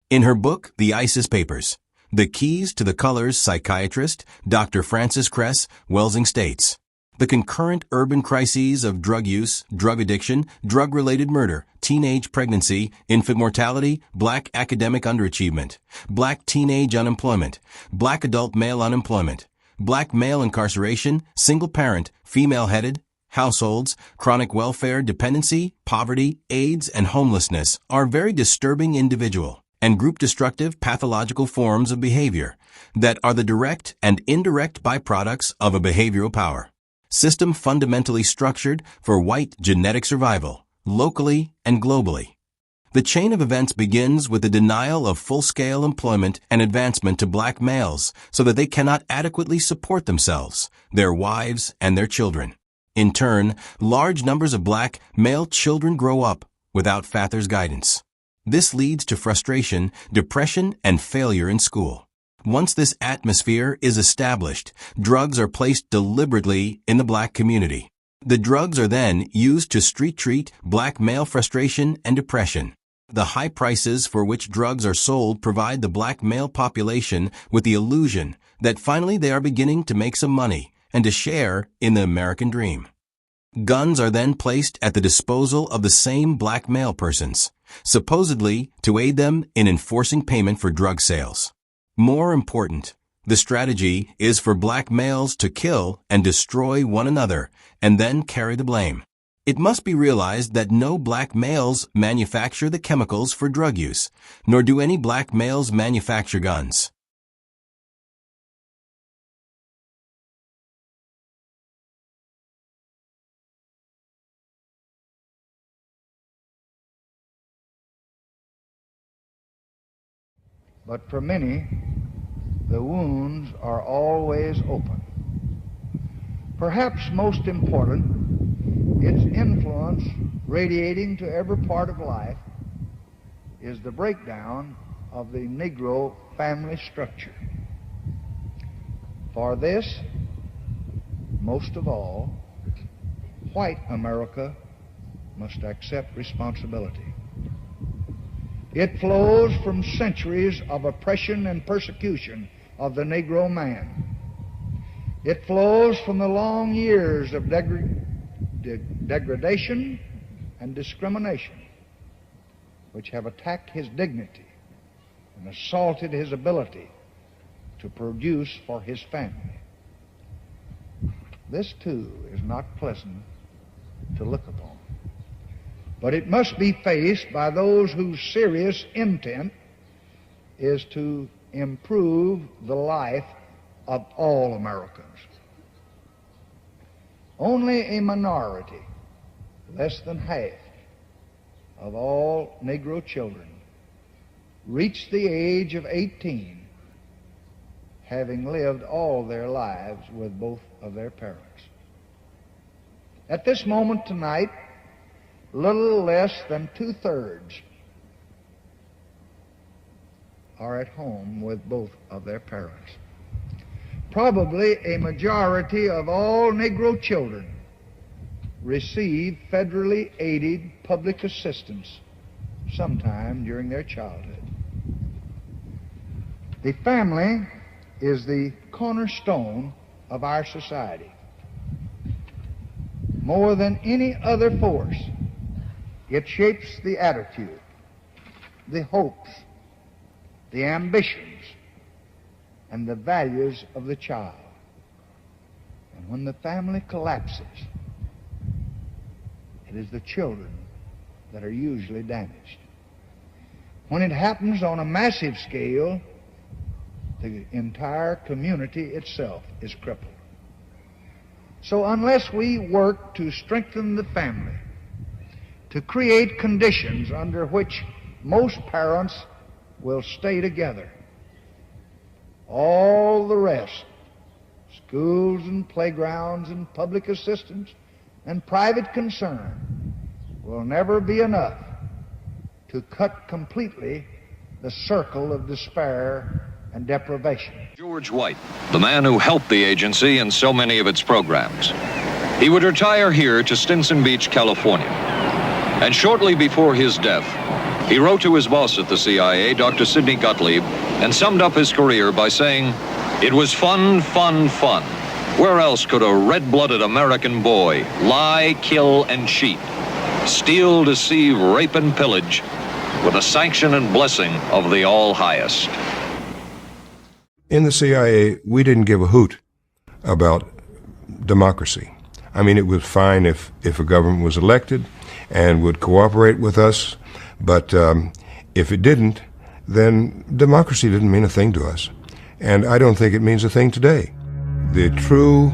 In her book, The ISIS Papers, The Keys to the Colors, psychiatrist Dr. Frances Cress Welsing states, the concurrent urban crises of drug use, drug addiction, drug-related murder, teenage pregnancy, infant mortality, black academic underachievement, black teenage unemployment, black adult male unemployment, black male incarceration, single-parent, female-headed, households, chronic welfare dependency, poverty, AIDS, and homelessness are very disturbing individual and group-destructive pathological forms of behavior that are the direct and indirect byproducts of a behavioral power system fundamentally structured for white genetic survival, locally and globally. The chain of events begins with the denial of full-scale employment and advancement to black males so that they cannot adequately support themselves, their wives, and their children. In turn, large numbers of black male children grow up without father's guidance. This leads to frustration, depression, and failure in school. Once this atmosphere is established, drugs are placed deliberately in the black community. The drugs are then used to street-treat black male frustration and depression. The high prices for which drugs are sold provide the black male population with the illusion that finally they are beginning to make some money and to share in the American dream. Guns are then placed at the disposal of the same black male persons, supposedly to aid them in enforcing payment for drug sales. More important, the strategy is for black males to kill and destroy one another and then carry the blame. It must be realized that no black males manufacture the chemicals for drug use, nor do any black males manufacture guns. But for many, the wounds are always open. Perhaps most important, its influence radiating to every part of life is the breakdown of the Negro family structure. For this, most of all, white America must accept responsibility. It flows from centuries of oppression and persecution of the Negro man. It flows from the long years of degradation and discrimination which have attacked his dignity and assaulted his ability to produce for his family. This, too, is not pleasant to look upon. But it must be faced by those whose serious intent is to improve the life of all Americans. Only a minority, less than half, of all Negro children reach the age of 18, having lived all their lives with both of their parents. At this moment tonight, little less than 2/3 are at home with both of their parents. Probably a majority of all Negro children receive federally aided public assistance sometime during their childhood. The family is the cornerstone of our society. More than any other force, it shapes the attitude, the hopes, the ambitions, and the values of the child. And when the family collapses, it is the children that are usually damaged. When it happens on a massive scale, the entire community itself is crippled. So unless we work to strengthen the family, to create conditions under which most parents will stay together, all the rest, schools and playgrounds and public assistance and private concern, will never be enough to cut completely the circle of despair and deprivation. George White, the man who helped the agency in so many of its programs. He would retire here to Stinson Beach, California. And shortly before his death, He wrote to his boss at the CIA, Dr. Sidney Gottlieb, and summed up his career by saying, "It was fun, fun, fun. Where else could a red-blooded American boy lie, kill, and cheat, steal, deceive, rape, and pillage with the sanction and blessing of the All-Highest?" In the CIA, we didn't give a hoot about democracy. I mean, it was fine if a government was elected and would cooperate with us, but if it didn't, then democracy didn't mean a thing to us. And I don't think it means a thing today. The true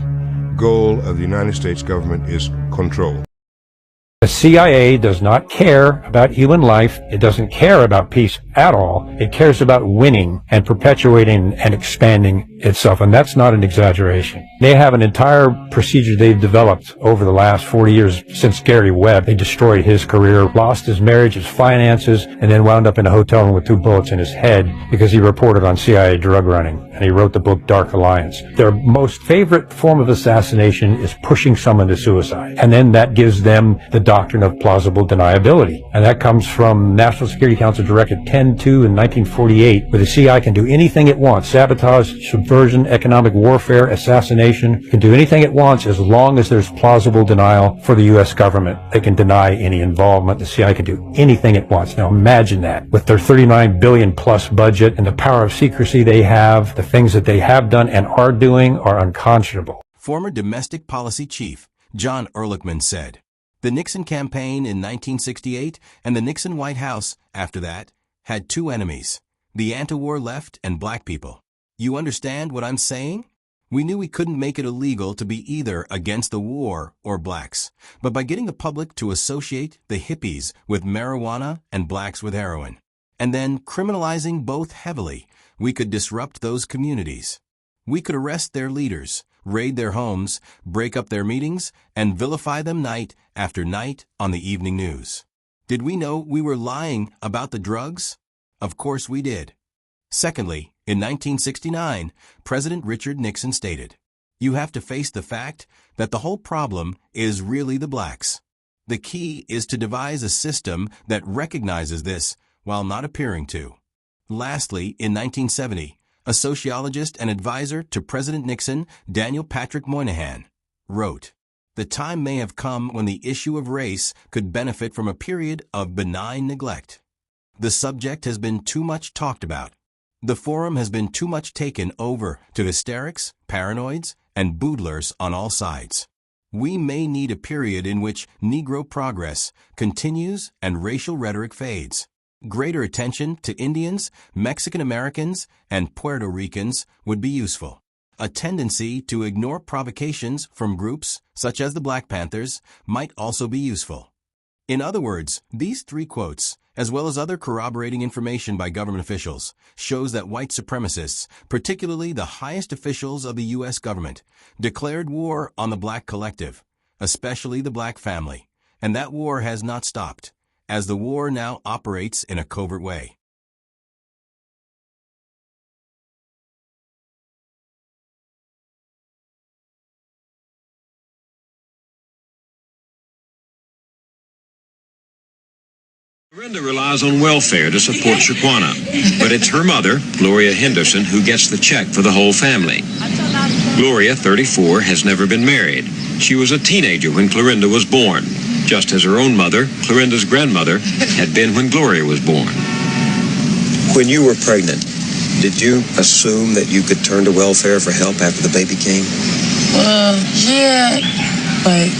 goal of the United States government is control. The CIA does not care about human life. It doesn't care about peace at all. It cares about winning and perpetuating and expanding itself, and that's not an exaggeration. They have an entire procedure they've developed over the last 40 years since Gary Webb. They destroyed his career, lost his marriage, his finances, and then wound up in a hotel room with 2 bullets in his head because he reported on CIA drug running, and he wrote the book Dark Alliance. Their most favorite form of assassination is pushing someone to suicide, and then that gives them the doctrine of plausible deniability. And that comes from National Security Council Directive 10-2 in 1948, where the CIA can do anything it wants: sabotage, subversion, economic warfare, assassination. It can do anything it wants as long as there's plausible denial for the U.S. government. They can deny any involvement. The CIA can do anything it wants. Now imagine that. With their $39 billion plus budget and the power of secrecy they have, the things that they have done and are doing are unconscionable. Former domestic policy chief John Ehrlichman said, "The Nixon campaign in 1968 and the Nixon White House after that had 2 enemies, the anti-war left and black people. You understand what I'm saying? We knew we couldn't make it illegal to be either against the war or blacks, but by getting the public to associate the hippies with marijuana and blacks with heroin, and then criminalizing both heavily, we could disrupt those communities. We could arrest their leaders, raid their homes, break up their meetings, and vilify them night after night on the evening news. Did we know we were lying about the drugs? Of course we did." Secondly, in 1969, President Richard Nixon stated, "You have to face the fact that the whole problem is really the blacks. The key is to devise a system that recognizes this while not appearing to." Lastly, in 1970, a sociologist and advisor to President Nixon, Daniel Patrick Moynihan, wrote, "The time may have come when the issue of race could benefit from a period of benign neglect. The subject has been too much talked about. The forum has been too much taken over to hysterics, paranoids, and boodlers on all sides. We may need a period in which Negro progress continues and racial rhetoric fades. Greater attention to Indians, Mexican Americans, and Puerto Ricans would be useful. A tendency to ignore provocations from groups such as the Black Panthers might also be useful." In other words, these 3 quotes, as well as other corroborating information by government officials, shows that white supremacists, particularly the highest officials of the U.S. government, declared war on the black collective, especially the black family, and that war has not stopped, as the war now operates in a covert way. Clorinda relies on welfare to support Shaquana, but it's her mother, Gloria Henderson, who gets the check for the whole family. Gloria, 34, has never been married. She was a teenager when Clorinda was born, just as her own mother, Clorinda's grandmother, had been when Gloria was born. When you were pregnant, did you assume that you could turn to welfare for help after the baby came? Yeah, but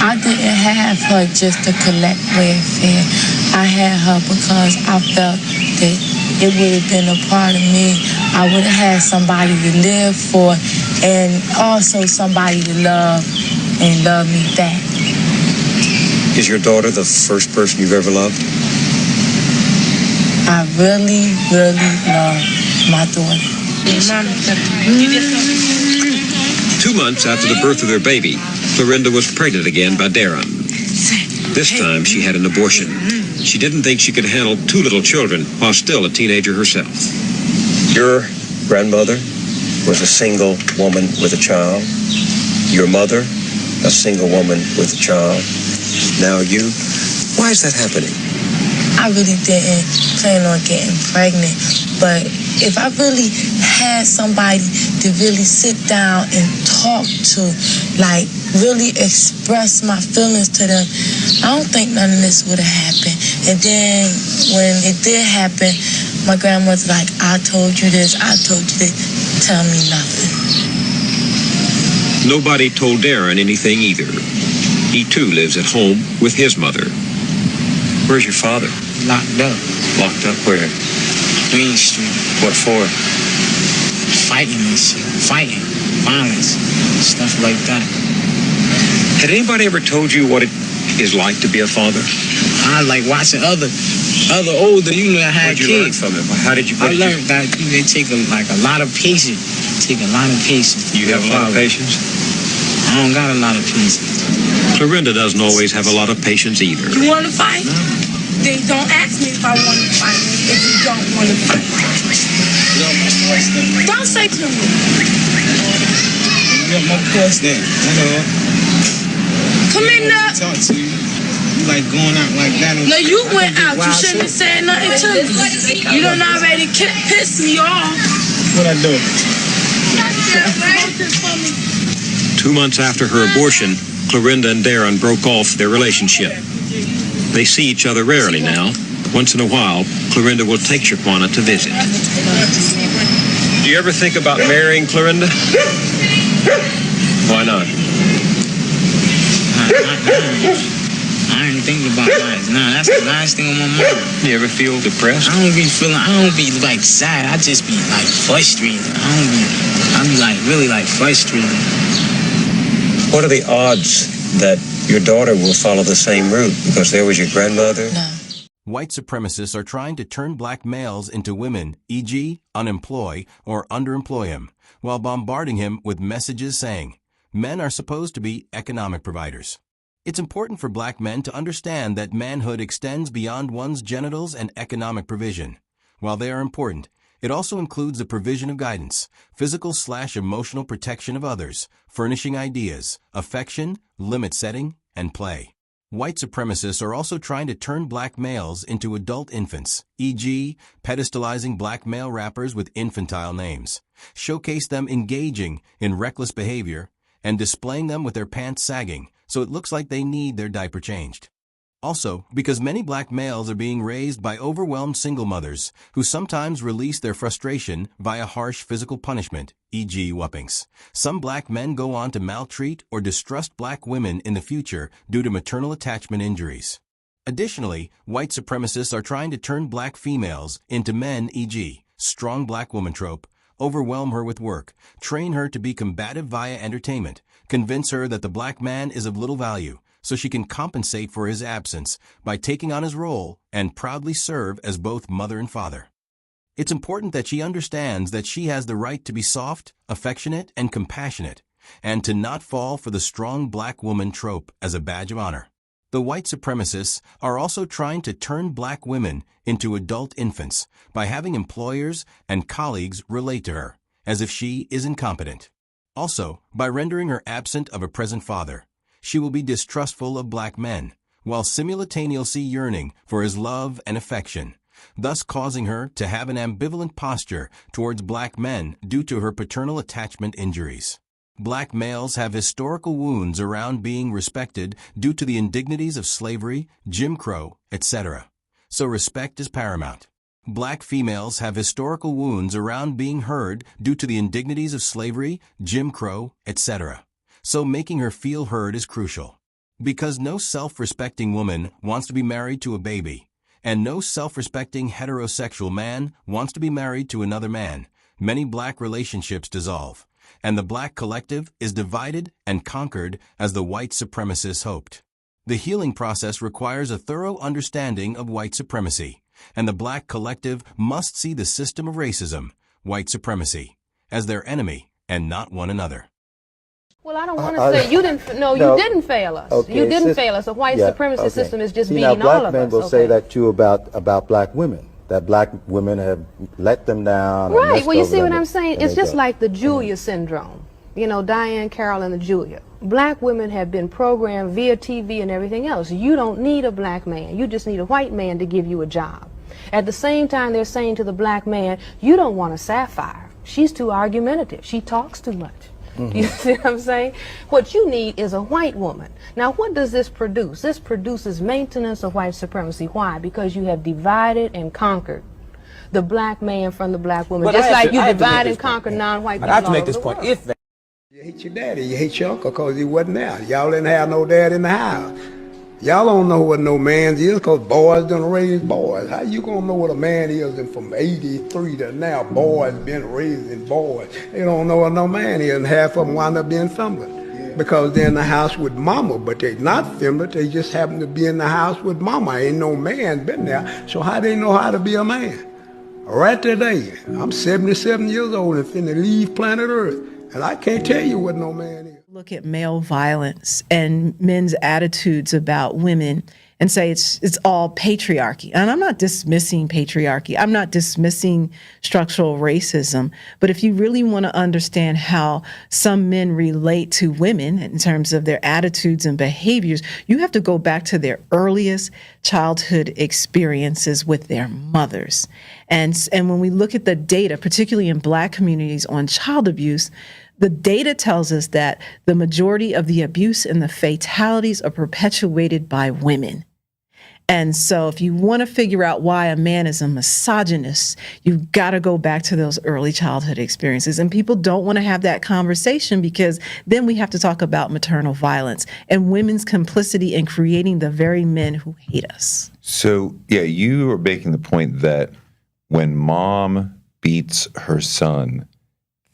I didn't have her just to collect welfare. I had her because I felt that it would have been a part of me. I would have had somebody to live for and also somebody to love and love me back. Is your daughter the first person you've ever loved? I really, really love my daughter. 2 months after the birth of their baby, Clorinda was pregnant again by Darren. This time she had an abortion. She didn't think she could handle 2 little children while still a teenager herself. Your grandmother was a single woman with a child. Your mother, a single woman with a child. Now you. Why is that happening? I really didn't plan on getting pregnant. But if I really had somebody to really sit down and talk to, like really express my feelings to them, I don't think none of this would have happened. And then when it did happen, my grandmother's like, I told you this, I told you this. Tell me nothing. Nobody told Darren anything either. He too lives at home with his mother. Where's your father? Locked up. Locked up where? Green Street. What for? Fighting and shit. Fighting. Violence. Stuff like that. Had anybody ever told you what it is like to be a father? I like watching other older, that had kids. What did you learn from them? How did you? I learned that they take a lot of patience. Take a lot of patience. You have a lot of patience? I don't got a lot of patience. Clorinda doesn't always have a lot of patience either. You want to fight? No. Then don't ask me if I want to fight if you don't want to fight. Don't say to me. You got my voice then. Come in now. Talk to you. You like going out like that. No, you went out. You shouldn't have said nothing to me. You done already pissed me off. What I do? 2 months after her abortion, Clorinda and Darren broke off their relationship. They see each other rarely now. Once in a while, Clorinda will take Shaquana to visit. Do you ever think about marrying Clorinda? Why not? I ain't thinking about that. Nah, that's the last thing on my mind. You ever feel depressed? I don't be like sad. I just be like frustrated. I be like really like frustrated. What are the odds that your daughter will follow the same route because there was your grandmother? No. White supremacists are trying to turn black males into women, e.g., unemploy or underemploy him, while bombarding him with messages saying, men are supposed to be economic providers. It's important for black men to understand that manhood extends beyond one's genitals and economic provision. While they are important, it also includes the provision of guidance, physical/emotional protection of others, furnishing ideas, affection, limit setting, and play. White supremacists are also trying to turn black males into adult infants, e.g., pedestalizing black male rappers with infantile names, showcase them engaging in reckless behavior, and displaying them with their pants sagging so it looks like they need their diaper changed. Also, because many black males are being raised by overwhelmed single mothers who sometimes release their frustration via harsh physical punishment, e.g. whoopings. Some black men go on to maltreat or distrust black women in the future due to maternal attachment injuries. Additionally, white supremacists are trying to turn black females into men, e.g. strong black woman trope, overwhelm her with work, train her to be combative via entertainment, convince her that the black man is of little value, so she can compensate for his absence by taking on his role and proudly serve as both mother and father. It's important that she understands that she has the right to be soft, affectionate, and compassionate, and to not fall for the strong black woman trope as a badge of honor. The white supremacists are also trying to turn black women into adult infants by having employers and colleagues relate to her as if she is incompetent. Also, by rendering her absent of a present father, she will be distrustful of black men, while simultaneously yearning for his love and affection, thus causing her to have an ambivalent posture towards black men due to her paternal attachment injuries. Black males have historical wounds around being respected due to the indignities of slavery, Jim Crow, etc. So respect is paramount. Black females have historical wounds around being heard due to the indignities of slavery, Jim Crow, etc. So making her feel heard is crucial. Because no self-respecting woman wants to be married to a baby, and no self-respecting heterosexual man wants to be married to another man, many black relationships dissolve, and the black collective is divided and conquered as the white supremacists hoped. The healing process requires a thorough understanding of white supremacy, and the black collective must see the system of racism, white supremacy, as their enemy and not one another. Well, I don't want to say you didn't. No, you didn't fail us. Okay, you didn't fail us. The white supremacy system is just beating all of us. Now, black men will say that too about black women. That black women have let them down. Right. Well, you see what I'm saying? It's just like the Julia syndrome. You know, Diane Carroll and the Julia. Black women have been programmed via TV and everything else. You don't need a black man. You just need a white man to give you a job. At the same time, they're saying to the black man, you don't want a sapphire. She's too argumentative. She talks too much. You see what I'm saying? What you need is a white woman. Now, what does this produce? This produces maintenance of white supremacy. Why? Because you have divided and conquered the black man from the black woman. Just like you divide and conquer non-white people. I have to make this point. If you hate your daddy, you hate your uncle because he wasn't there. Y'all didn't have no dad in the house. Y'all don't know what no man is because boys done raise boys. How you gonna know what a man is? And from 83 to now, boys been raising boys. They don't know what no man is, and half of them wind up being feminine. Because they're in the house with mama, but they not feminine, they just happen to be in the house with mama. Ain't no man been there, so how they know how to be a man? Right today, I'm 77 years old and finna leave planet Earth, and I can't tell you what no man is. Look at male violence and men's attitudes about women and say it's all patriarchy. And I'm not dismissing patriarchy. I'm not dismissing structural racism. But if you really want to understand how some men relate to women in terms of their attitudes and behaviors, you have to go back to their earliest childhood experiences with their mothers. And when we look at the data, particularly in Black communities on child abuse, the data tells us that the majority of the abuse and the fatalities are perpetuated by women. And so if you want to figure out why a man is a misogynist, you've got to go back to those early childhood experiences. And people don't want to have that conversation because then we have to talk about maternal violence and women's complicity in creating the very men who hate us. So, yeah, you are making the point that when mom beats her son,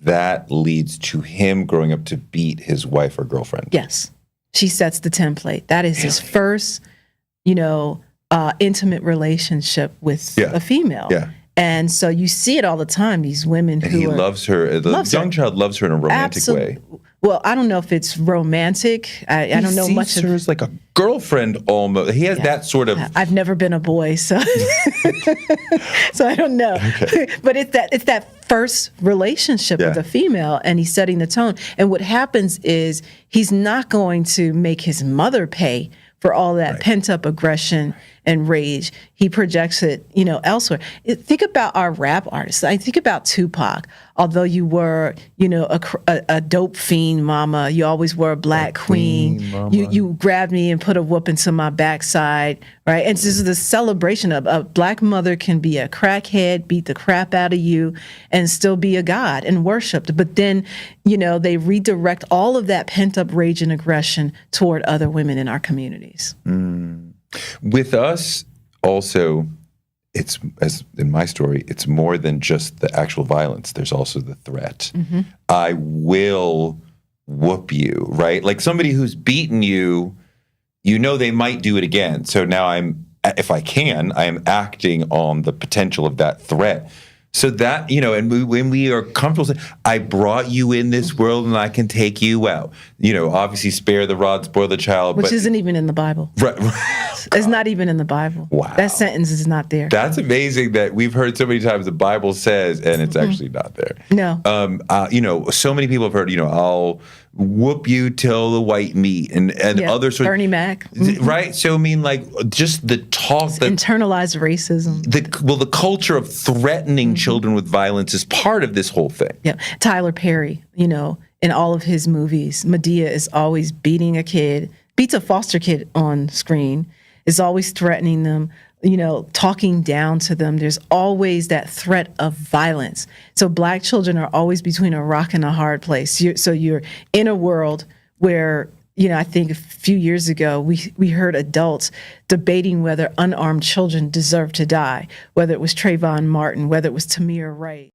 that leads to him growing up to beat his wife or girlfriend. Yes. She sets the template. That is his first, intimate relationship with a female. Yeah. And so you see it all the time, these women who he loves her. The young child loves her in a romantic way. Well, I don't know if it's romantic. I don't know much. He sees her as like a girlfriend almost. He has that sort of. I've never been a boy, so so I don't know. Okay. But it's that first relationship with a female, and he's setting the tone. And what happens is he's not going to make his mother pay for all that pent up aggression and rage. He projects it, elsewhere. Think about our rap artists. I think about Tupac. Although you were, a dope fiend mama, you always were a black queen. You grabbed me and put a whoop into my backside, right? And this is the celebration of a black mother can be a crackhead, beat the crap out of you, and still be a god and worshipped. But then, they redirect all of that pent up rage and aggression toward other women in our communities. With us, also, it's, as in my story, it's more than just the actual violence. There's also the threat. Mm-hmm. I will whoop you, right? Like somebody who's beaten you, they might do it again. So now if I can, I am acting on the potential of that threat. So that, and when we are comfortable saying, I brought you in this world and I can take you out. Obviously spare the rod, spoil the child. Which isn't even in the Bible. Right. It's not even in the Bible. Wow. That sentence is not there. That's amazing that we've heard so many times the Bible says, and it's actually not there. No. So many people have heard, I'll whoop you till the white meat and other sorts. Bernie Mac. Right? So, just the talk. Internalized racism. The culture of threatening children with violence is part of this whole thing. Yeah. Tyler Perry, in all of his movies, Medea is always beating a kid, beats a foster kid on screen, is always threatening them, talking down to them. There's always that threat of violence. So black children are always between a rock and a hard place. So you're in a world where, I think a few years ago, we heard adults debating whether unarmed children deserve to die, whether it was Trayvon Martin, whether it was Tamir Wright.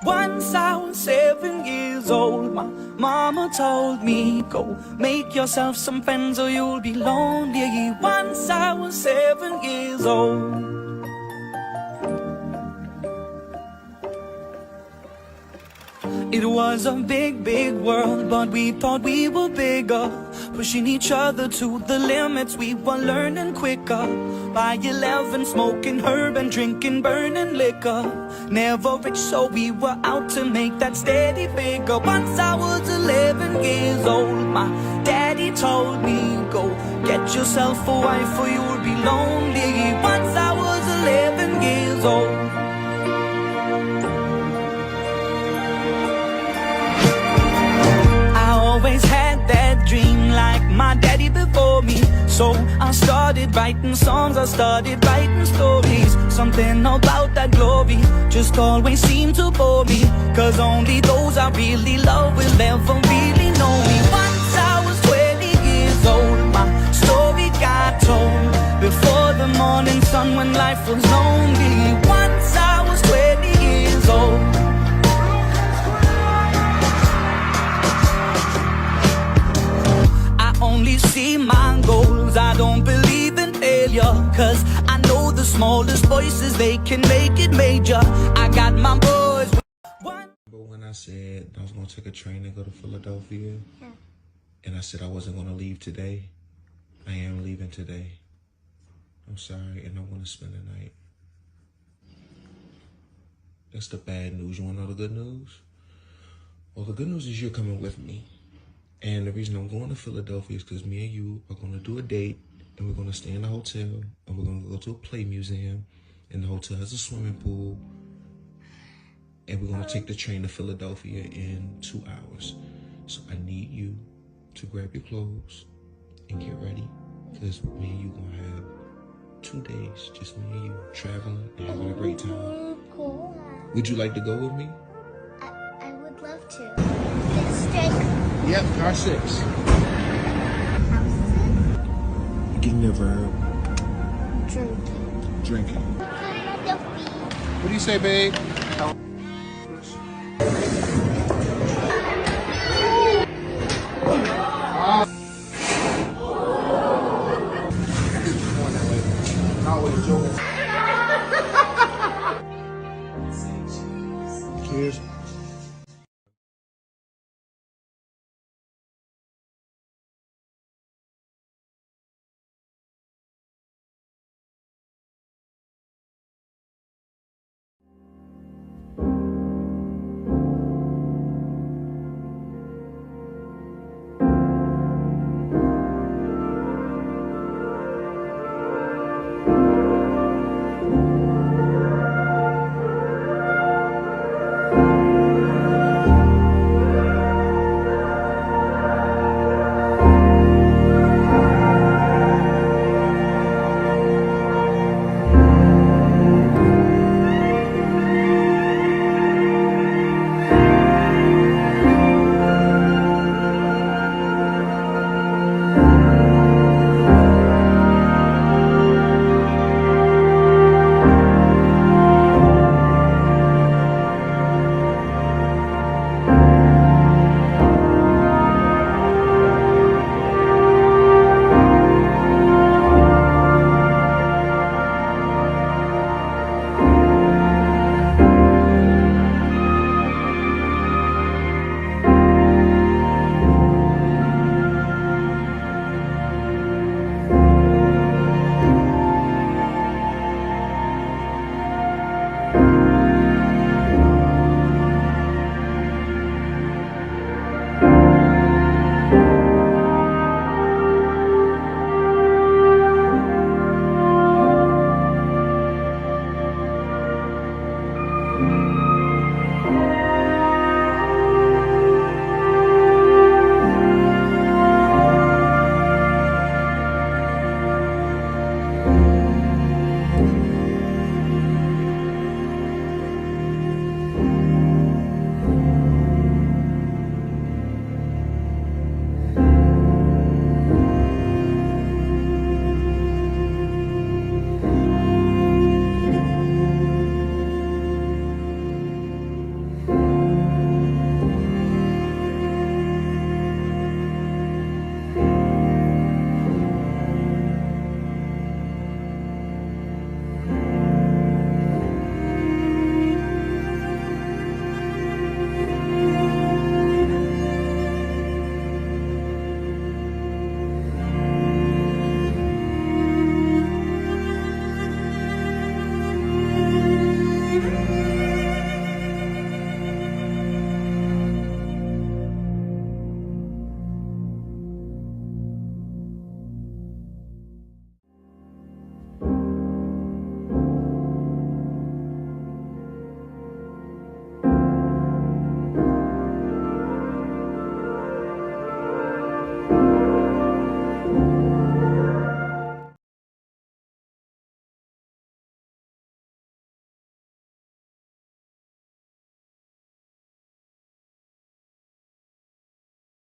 Once I was 7 years old, my mama told me, go make yourself some friends or you'll be lonely. Once I was 7 years old. It was a big, big world, but we thought we were bigger, pushing each other to the limits. We were learning quicker. By 11, smoking herb and drinking burning liquor. Never rich, so we were out to make that steady figure. Once I was 11 years old, my daddy told me, go get yourself a wife or you'll be lonely. Once I was 11 years old. Always had that dream like my daddy before me. So I started writing songs, I started writing stories. Something about that glory just always seemed to bore me, cause only those I really love will ever really know me. Once I was 20 years old, my story got told before the morning sun when life was lonely. Once I was 20 years old. Only see my goals, I don't believe in failure, cause I know the smallest voices, they can make it major. I got my boys. But when I said I was gonna take a train and go to Philadelphia, yeah, and I said I wasn't gonna leave today, I am leaving today. I'm sorry, and I'm gonna spend the night. That's the bad news. You wanna know the good news? Well, the good news is you're coming with me. And the reason I'm going to Philadelphia is because me and you are going to do a date, and we're going to stay in a hotel, and we're going to go to a play museum, and the hotel has a swimming pool, and we're going to take the train to Philadelphia in 2 hours. So I need you to grab your clothes and get ready, because me and you going to have 2 days, just me and you, traveling and having a great time. Would you like to go with me? I would love to. Yep, car 6. Getting the verb. Drinking. Drinking. What do you say, babe?